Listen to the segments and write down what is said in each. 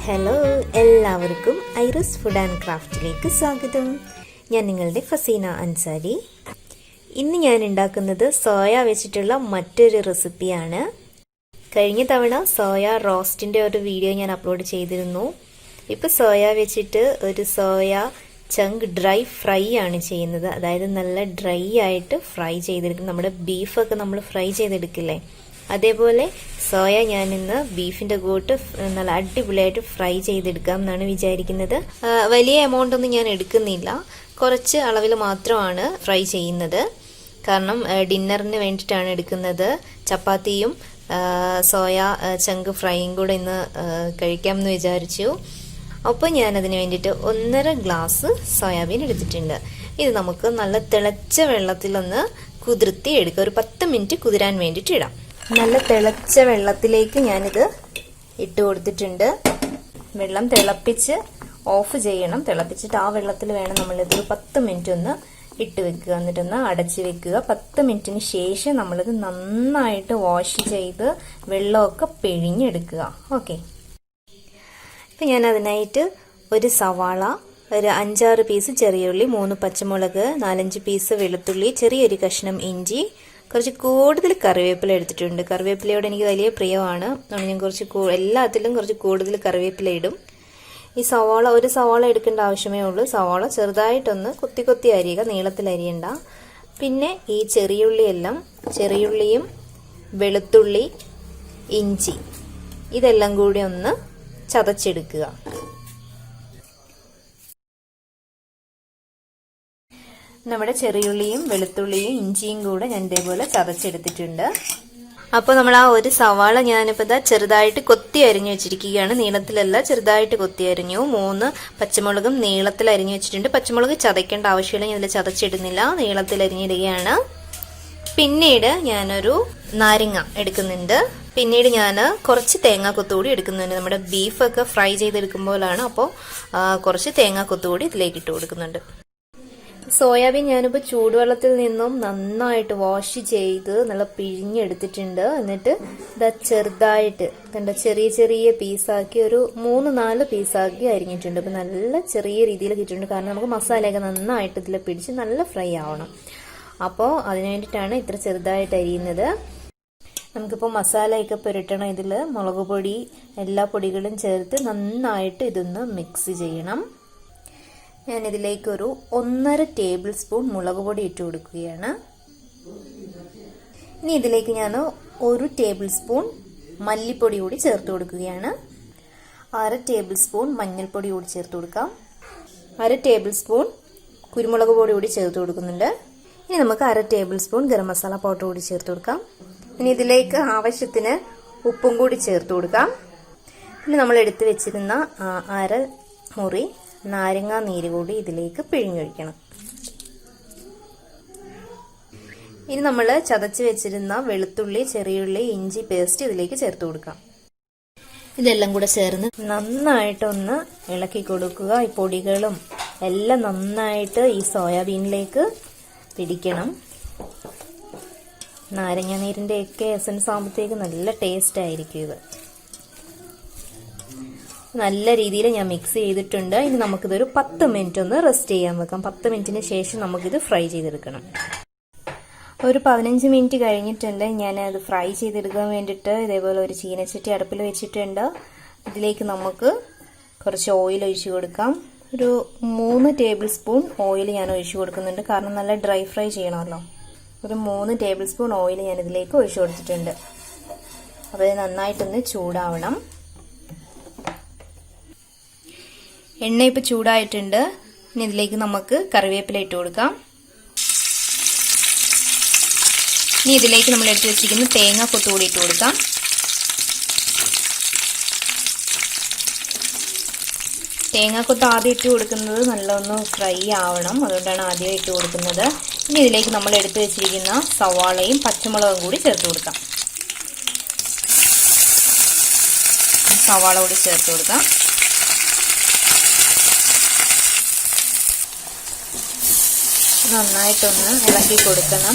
Hello, എല്ലാവർക്കും ഐറൂസ് food and ക്രാഫ്റ്റിലേക്ക് സ്വാഗതം. ഞാൻ നിങ്ങളുടെ ഫസീന അൻസാരി. ഇന്ന് ഞാൻ ഉണ്ടാക്കുന്നത് സോയ വെച്ചിട്ടുള്ള മറ്റൊരു റെസിപ്പിയാണ്. കഴിഞ്ഞ തവണ സോയ റോസ്റ്റിൻ്റെ ഒരു വീഡിയോ ഞാൻ അപ്ലോഡ് ചെയ്തിരുന്നു. ഇപ്പോൾ സോയ വെച്ചിട്ട് ഒരു സോയ ചങ്ക് ഡ്രൈ ഫ്രൈ ആണ് ചെയ്യുന്നത്. അതായത് നല്ല ഡ്രൈ ആയിട്ട് ഫ്രൈ ചെയ്തെടുക്കും. നമ്മുടെ ബീഫൊക്കെ നമ്മൾ ഫ്രൈ ചെയ്തെടുക്കില്ലേ, അതേപോലെ സോയ ഞാൻ ഇന്ന് ബീഫിൻ്റെ കൂട്ട് നല്ല അടിപൊളിയായിട്ട് ഫ്രൈ ചെയ്തെടുക്കാം എന്നാണ് വിചാരിക്കുന്നത്. വലിയ എമൗണ്ട് ഒന്നും ഞാൻ എടുക്കുന്നില്ല, കുറച്ച് അളവിൽ മാത്രമാണ് ഫ്രൈ ചെയ്യുന്നത്. കാരണം ഡിന്നറിന് വേണ്ടിയിട്ടാണ് എടുക്കുന്നത്. ചപ്പാത്തിയും സോയ ചങ്ക് ഫ്രൈയും കൂടെ ഇന്ന് കഴിക്കാമെന്ന് വിചാരിച്ചു. അപ്പോൾ ഞാനതിന് വേണ്ടിയിട്ട് 1.5 ഗ്ലാസ് സോയാബീൻ എടുത്തിട്ടുണ്ട്. ഇത് നമുക്ക് നല്ല തിളച്ച വെള്ളത്തിലൊന്ന് കുതിർത്തി എടുക്കാം. ഒരു 10 മിനിറ്റ് കുതിരാൻ വേണ്ടിയിട്ട് ഇടാം. നല്ല തിളച്ച വെള്ളത്തിലേക്ക് ഞാനിത് ഇട്ട് കൊടുത്തിട്ടുണ്ട്. വെള്ളം തിളപ്പിച്ച് ഓഫ് ചെയ്യണം. തിളപ്പിച്ചിട്ട് ആ വെള്ളത്തിൽ വേണം നമ്മളിതൊരു 10 മിനിറ്റ് ഒന്ന് ഇട്ട് വെക്കുക. എന്നിട്ടൊന്ന് അടച്ച് വെക്കുക. 10 മിനിറ്റിന് ശേഷം നമ്മളിത് നന്നായിട്ട് വാഷ് ചെയ്ത് വെള്ളമൊക്കെ പിഴിഞ്ഞെടുക്കുക. ഓക്കെ, ഇപ്പം ഞാൻ അതിനായിട്ട് ഒരു സവാള, ഒരു 5-6 പീസ് ചെറിയ ഉള്ളി, 3 പച്ചമുളക്, 4-5 പീസ് വെളുത്തുള്ളി, ചെറിയൊരു കഷ്ണം ഇഞ്ചി, കുറച്ച് കൂടുതൽ കറിവേപ്പില എടുത്തിട്ടുണ്ട്. കറിവേപ്പിലയോട് എനിക്ക് വലിയ പ്രിയമാണ്. അതുകൊണ്ട് ഞാൻ എല്ലാത്തിലും കുറച്ച് കൂടുതൽ കറിവേപ്പില ഇടും. ഈ ഒരു സവാള എടുക്കേണ്ട ആവശ്യമേ ഉള്ളൂ. സവാള ചെറുതായിട്ടൊന്ന് കൊത്തി കൊത്തി അരിയുക, നീളത്തിൽ അരിയണ്ട. പിന്നെ ഈ ചെറിയുള്ളിയും വെളുത്തുള്ളി, ഇഞ്ചി ഇതെല്ലാം കൂടി ഒന്ന് ചതച്ചെടുക്കുക. നമ്മുടെ ചെറിയുള്ളിയും വെളുത്തുള്ളിയും ഇഞ്ചിയും കൂടെ ഞാൻ ഇതേപോലെ ചതച്ചെടുത്തിട്ടുണ്ട്. അപ്പോൾ നമ്മൾ ആ ഒരു സവാള ഞാനിപ്പോൾ ഇതാ ചെറുതായിട്ട് കൊത്തി അരിഞ്ഞു വെച്ചിരിക്കുകയാണ്. നീളത്തിലല്ല, ചെറുതായിട്ട് കൊത്തി അരിഞ്ഞു. 3 പച്ചമുളകും നീളത്തിൽ അരിഞ്ഞു വെച്ചിട്ടുണ്ട്. പച്ചമുളക് ചതയ്ക്കേണ്ട ആവശ്യമില്ല, ഞാൻ ഇതിൽ ചതച്ചിടുന്നില്ല, നീളത്തിൽ അരിഞ്ഞിടുകയാണ്. പിന്നീട് ഞാനൊരു നാരങ്ങ എടുക്കുന്നുണ്ട്. പിന്നീട് ഞാൻ കുറച്ച് തേങ്ങാക്കൊത്തുകൂടി എടുക്കുന്നുണ്ട്. നമ്മുടെ ബീഫൊക്കെ ഫ്രൈ ചെയ്തെടുക്കുമ്പോഴാണ്, അപ്പോൾ കുറച്ച് തേങ്ങാക്കൊത്തുകൂടി ഇതിലേക്ക് ഇട്ട് കൊടുക്കുന്നുണ്ട്. സോയാബീൻ ഞാനിപ്പോൾ ചൂടുവെള്ളത്തിൽ നിന്നും നന്നായിട്ട് വാഷ് ചെയ്ത് നല്ല പിഴിഞ്ഞെടുത്തിട്ടുണ്ട്. എന്നിട്ട് ഇതാ ചെറുതായിട്ട് ചെറിയ ചെറിയ പീസാക്കി ഒരു 3-4 പീസാക്കി അരിഞ്ഞിട്ടുണ്ട്. അപ്പം നല്ല ചെറിയ രീതിയിൽ കിട്ടിയിട്ടുണ്ട്. കാരണം നമുക്ക് മസാലയൊക്കെ നന്നായിട്ട് ഇതിൽ പിടിച്ച് നല്ല ഫ്രൈ ആവണം. അപ്പോൾ അതിന് വേണ്ടിയിട്ടാണ് ഇത്ര ചെറുതായിട്ട് അരിയുന്നത്. നമുക്കിപ്പോൾ മസാലയൊക്കെ പുരട്ടണം. ഇതിൽ മുളക് പൊടി, എല്ലാ പൊടികളും ചേർത്ത് നന്നായിട്ട് ഇതൊന്ന് മിക്സ് ചെയ്യണം. ഞാനിതിലേക്ക് ഒരു 1.5 ടേബിൾ സ്പൂൺ മുളക് പൊടി ഇട്ട് കൊടുക്കുകയാണ്. ഇനി ഇതിലേക്ക് ഞാൻ 1 ടേബിൾ സ്പൂൺ മല്ലിപ്പൊടി കൂടി ചേർത്ത് കൊടുക്കുകയാണ്. 1/2 ടേബിൾ സ്പൂൺ മഞ്ഞൾപ്പൊടി കൂടി ചേർത്ത് കൊടുക്കാം. 1/2 ടേബിൾ സ്പൂൺ കുരുമുളക് പൊടി കൂടി ചേർത്ത് കൊടുക്കുന്നുണ്ട്. ഇനി നമുക്ക് 1/2 table spoon garam masala powder കൂടി ചേർത്ത് കൊടുക്കാം. ഇനി ഇതിലേക്ക് ആവശ്യത്തിന് ഉപ്പും കൂടി ചേർത്ത് കൊടുക്കാം. ഇനി നമ്മൾ എടുത്ത് വെച്ചിരുന്ന 1/2 മുറി നാരങ്ങ നീര് കൂടി ഇതിലേക്ക് പിഴിഞ്ഞൊഴിക്കണം. ഇനി നമ്മൾ ചതച്ച് വെച്ചിരുന്ന വെളുത്തുള്ളി, ചെറിയുള്ളി, ഇഞ്ചി പേസ്റ്റ് ഇതിലേക്ക് ചേർത്ത് കൊടുക്കാം. ഇതെല്ലാം കൂടെ ചേർന്ന് നന്നായിട്ടൊന്ന് ഇളക്കി കൊടുക്കുക. ഈ പൊടികളും എല്ലാം നന്നായിട്ട് ഈ സോയാബീനിലേക്ക് പിടിക്കണം. നാരങ്ങ നീരിൻ്റെയൊക്കെ എസൻസ് ആകുമ്പോഴത്തേക്ക് നല്ല ടേസ്റ്റ് ആയിരിക്കും ഇത്. നല്ല രീതിയിൽ ഞാൻ മിക്സ് ചെയ്തിട്ടുണ്ട്. ഇനി നമുക്കിതൊരു 10 മിനിറ്റ് ഒന്ന് റെസ്റ്റ് ചെയ്യാൻ വെക്കാം. 10 മിനിറ്റിന് ശേഷം നമുക്കിത് ഫ്രൈ ചെയ്തെടുക്കണം. ഒരു 15 മിനിറ്റ് കഴിഞ്ഞിട്ടുണ്ട്. ഞാനത് ഫ്രൈ ചെയ്തെടുക്കാൻ വേണ്ടിയിട്ട് ഇതേപോലെ ഒരു ചീനച്ചട്ടി അടുപ്പിൽ വെച്ചിട്ടുണ്ട്. ഇതിലേക്ക് നമുക്ക് കുറച്ച് ഓയിൽ ഒഴിച്ചു കൊടുക്കാം. ഒരു 3 ടേബിൾ സ്പൂൺ ഓയിൽ ഞാൻ ഒഴിച്ചു കൊടുക്കുന്നുണ്ട്. കാരണം നല്ല ഡ്രൈ ഫ്രൈ ചെയ്യണമല്ലോ. ഒരു 3 ടേബിൾ സ്പൂൺ ഓയിൽ ഞാൻ ഇതിലേക്ക് ഒഴിച്ചു കൊടുത്തിട്ടുണ്ട്. അപ്പോൾ ഇത് നന്നായിട്ടൊന്ന് ചൂടാവണം. എണ്ണ ഇപ്പോൾ ചൂടായിട്ടുണ്ട്. ഇനി ഇതിലേക്ക് നമുക്ക് കറിവേപ്പില ഇട്ട് കൊടുക്കാം. ഇനി ഇതിലേക്ക് നമ്മൾ എടുത്ത് വെച്ചിരിക്കുന്ന തേങ്ങാക്കൊത്ത് കൂടി ഇട്ട് കൊടുക്കാം. തേങ്ങാക്കൊത്ത് ആദ്യം ഇട്ട് കൊടുക്കുന്നത് നല്ലൊന്ന് ഫ്രൈ ആവണം, അതുകൊണ്ടാണ് ആദ്യം ഇട്ട് കൊടുക്കുന്നത്. ഇനി ഇതിലേക്ക് നമ്മൾ എടുത്ത് വെച്ചിരിക്കുന്ന സവാളയും പച്ചമുളകും കൂടി ചേർത്ത് കൊടുക്കാം. സവാള കൂടി ചേർത്ത് കൊടുക്കാം. നന്നായിട്ടൊന്ന് ഇളക്കി കൊടുക്കണം.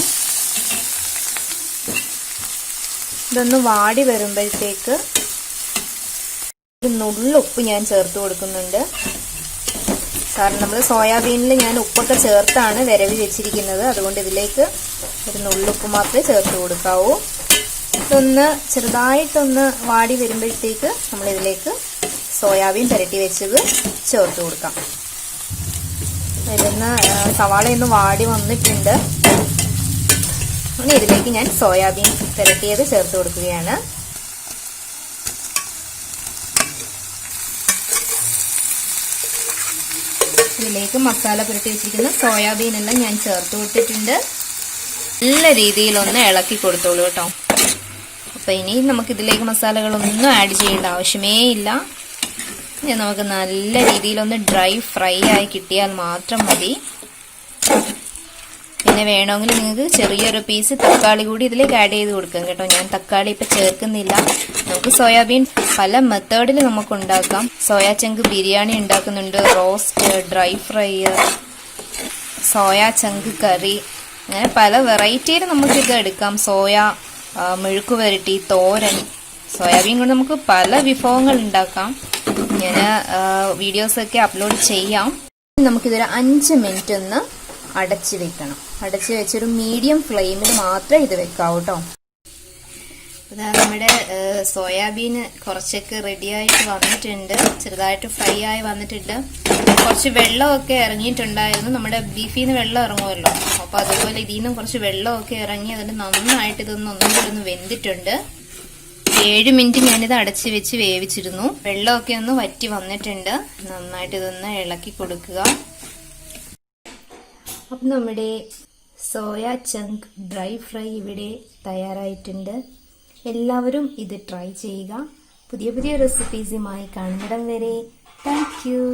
ഇതൊന്ന് വാടി വരുമ്പോഴത്തേക്ക് ഒരു നുള്ളു ഉപ്പ് ഞാൻ ചേർത്ത് കൊടുക്കുന്നുണ്ട്. കാരണം നമ്മൾ സോയാബീനിൽ ഞാൻ ഉപ്പൊക്കെ ചേർത്താണ് വിരവി വെച്ചിരിക്കുന്നത്. അതുകൊണ്ട് ഇതിലേക്ക് ഒരു നുള്ളുപ്പ് മാത്രമേ ചേർത്ത് കൊടുക്കാവൂ. ഇതൊന്ന് ചെറുതായിട്ടൊന്ന് വാടി വരുമ്പോഴത്തേക്ക് നമ്മളിതിലേക്ക് സോയാബീൻ പുരട്ടി വെച്ചത് ചേർത്ത് കൊടുക്കാം. ഇതിന്ന് സവാളയൊന്ന് വാടി വന്നിട്ടുണ്ട്. ഇനി ഇതിലേക്ക് ഞാൻ സോയാബീൻ പുരട്ടിയത് ചേർത്ത് കൊടുക്കുകയാണ്. ഇതിലേക്ക് മസാല പുരട്ടി വെച്ചിരിക്കുന്ന സോയാബീൻ എല്ലാം ഞാൻ ചേർത്ത് കൊടുത്തിട്ടുണ്ട്. നല്ല രീതിയിലൊന്ന് ഇളക്കി കൊടുത്തോളൂ കേട്ടോ. അപ്പം ഇനി നമുക്കിതിലേക്ക് മസാലകളൊന്നും ആഡ് ചെയ്യേണ്ട ആവശ്യമേ ഇല്ല. ഇനി നമുക്ക് നല്ല രീതിയിലൊന്ന് ഡ്രൈ ഫ്രൈ ആയി കിട്ടിയാൽ മാത്രം മതി. പിന്നെ വേണമെങ്കിൽ നിങ്ങൾക്ക് ചെറിയൊരു പീസ് തക്കാളി കൂടി ഇതിലേക്ക് ആഡ് ചെയ്ത് കൊടുക്കാം കേട്ടോ. ഞാൻ തക്കാളി ഇപ്പം ചേർക്കുന്നില്ല. നമുക്ക് സോയാബീൻ പല മെത്തേഡിൽ നമുക്ക് ഉണ്ടാക്കാം. സോയാ ചങ്ക് ബിരിയാണി ഉണ്ടാക്കുന്നുണ്ട്, റോസ്റ്റ്, ഡ്രൈ ഫ്രൈ, സോയാ ചങ്ക് കറി, അങ്ങനെ പല വെറൈറ്റിയിൽ നമുക്കിത് എടുക്കാം. സോയ മെഴുക്ക് വരട്ടി, തോരൻ, സോയാബീൻ കൊണ്ട് നമുക്ക് പല വിഭവങ്ങൾ ഉണ്ടാക്കാം. ഞാൻ വീഡിയോസൊക്കെ അപ്ലോഡ് ചെയ്യാം. നമുക്കിതൊരു 5 മിനിറ്റ് ഒന്ന് അടച്ച് വെക്കണം. അടച്ച് വെച്ചൊരു മീഡിയം ഫ്ലെയിമിൽ മാത്രമേ ഇത് വെക്കാവൂ കേട്ടോ. ഇതാ നമ്മുടെ സോയാബീൻ കുറച്ചൊക്കെ റെഡിയായിട്ട് വന്നിട്ടുണ്ട്. ചെറുതായിട്ട് ഫ്രൈ ആയി വന്നിട്ടുണ്ട്. കുറച്ച് വെള്ളമൊക്കെ ഇറങ്ങിയിട്ടുണ്ടായിരുന്നു. നമ്മുടെ ബീഫിൽ നിന്ന് വെള്ളം ഇറങ്ങുമല്ലോ. അപ്പോൾ അതുപോലെ ഇതിൽ നിന്നും കുറച്ച് വെള്ളമൊക്കെ ഇറങ്ങി അതിന് നന്നായിട്ട് ഒന്നും വെന്തിട്ടുണ്ട്. 7 മിനിറ്റ് ഞാനിത് അടച്ച് വെച്ച് വേവിച്ചിരുന്നു. വെള്ളമൊക്കെ ഒന്ന് വറ്റി വന്നിട്ടുണ്ട്. നന്നായിട്ട് ഇതൊന്ന് ഇളക്കി കൊടുക്കുക. അപ്പം നമ്മുടെ സോയ ചങ്ക് ഡ്രൈ ഫ്രൈ ഇവിടെ തയ്യാറായിട്ടുണ്ട്. എല്ലാവരും ഇത് ട്രൈ ചെയ്യുക. പുതിയ പുതിയ റെസിപ്പീസുമായി കാണുന്നിടം വരെ താങ്ക് യു.